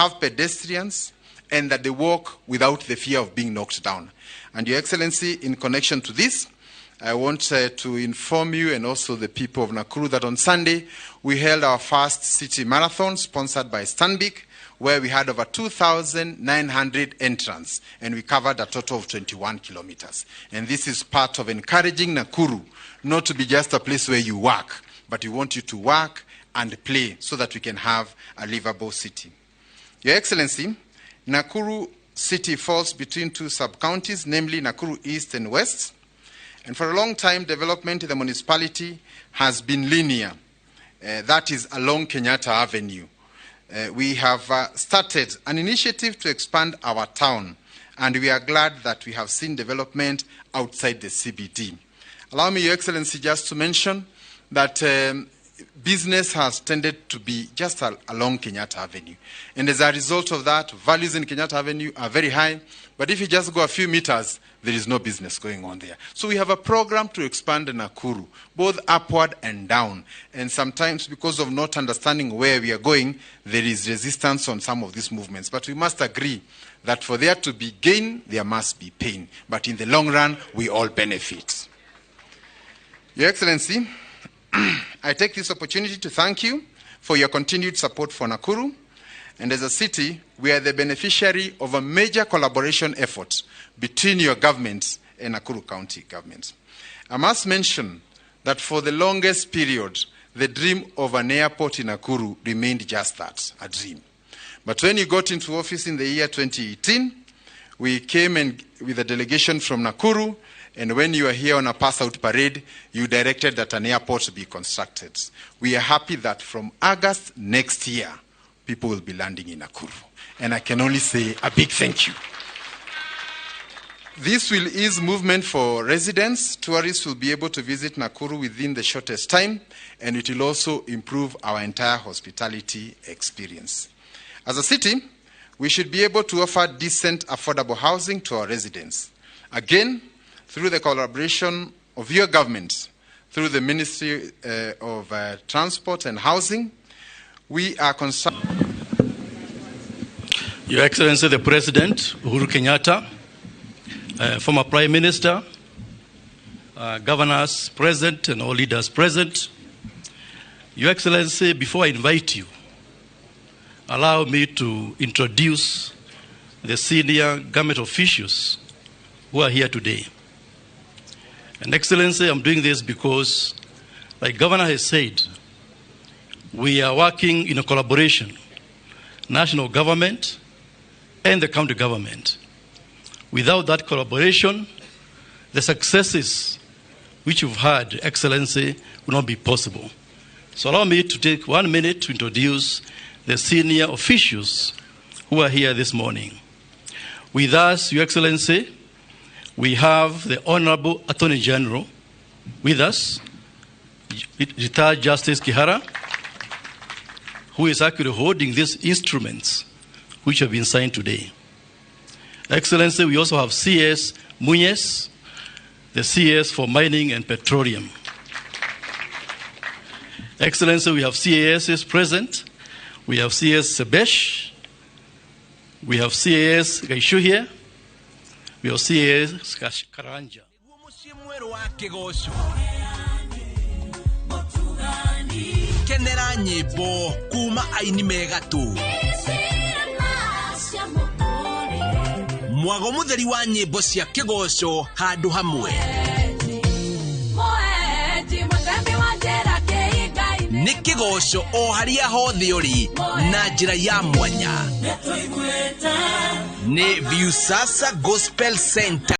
have pedestrians, and that they walk without the fear of being knocked down. And Your Excellency, in connection to this, I want to inform you and also the people of Nakuru that on Sunday, we held our first city marathon sponsored by Stanbic, where we had over 2,900 entrants, and we covered a total of 21 kilometers. And this is part of encouraging Nakuru not to be just a place where you work, but we want you to work and play so that we can have a livable city. Your Excellency, Nakuru city falls between two sub-counties, namely Nakuru East and West. And for a long time, development in the municipality has been linear. That is along Kenyatta Avenue. We have started an initiative to expand our town, and we are glad that we have seen development outside the CBD. Allow me, Your Excellency, just to mention that business has tended to be just along Kenyatta Avenue. And as a result of that, values in Kenyatta Avenue are very high. But if you just go a few meters, there is no business going on there. So we have a program to expand Nakuru, both upward and down. And sometimes, because of not understanding where we are going, there is resistance on some of these movements. But we must agree that for there to be gain, there must be pain. But in the long run, we all benefit. Your Excellency, I take this opportunity to thank you for your continued support for Nakuru. And as a city, we are the beneficiary of a major collaboration effort between your government and Nakuru County government. I must mention that for the longest period, the dream of an airport in Nakuru remained just that, a dream. But when you got into office in the year 2018, we came in with a delegation from Nakuru, and when you were here on a pass-out parade, you directed that an airport be constructed. We are happy that from August next year, people will be landing in Nakuru. And I can only say a big thank you. This will ease movement for residents. Tourists will be able to visit Nakuru within the shortest time, and it will also improve our entire hospitality experience. As a city, we should be able to offer decent, affordable housing to our residents. Again, through the collaboration of your government, through the Ministry of Transport and Housing, we are concerned. Your Excellency, the President, Uhuru Kenyatta, former Prime Minister, governors present and all leaders present. Your Excellency, before I invite you, allow me to introduce the senior government officials who are here today. And Excellency, I'm doing this because, like Governor has said, we are working in a collaboration, national government and the county government. Without that collaboration, the successes which you've had, Excellency, will not be possible. So allow me to take 1 minute to introduce the senior officials who are here this morning. With us, Your Excellency, we have the Honorable Attorney General with us, retired Justice Kihara, who is actually holding these instruments which have been signed today. Excellency, we also have CS Muñez, the CS for Mining and Petroleum. Excellency, we have CASs present. We have CS Sebesh. We have CAS Gaishu here. We have CAS Karanja. Kenera nyimbo kuma aini megatu mwago mutheri wa nyimbo cia kigoco handu hamwe ni kigoco o haria hothe uri na njira ya mwanya ni Viusasa Gospel Center.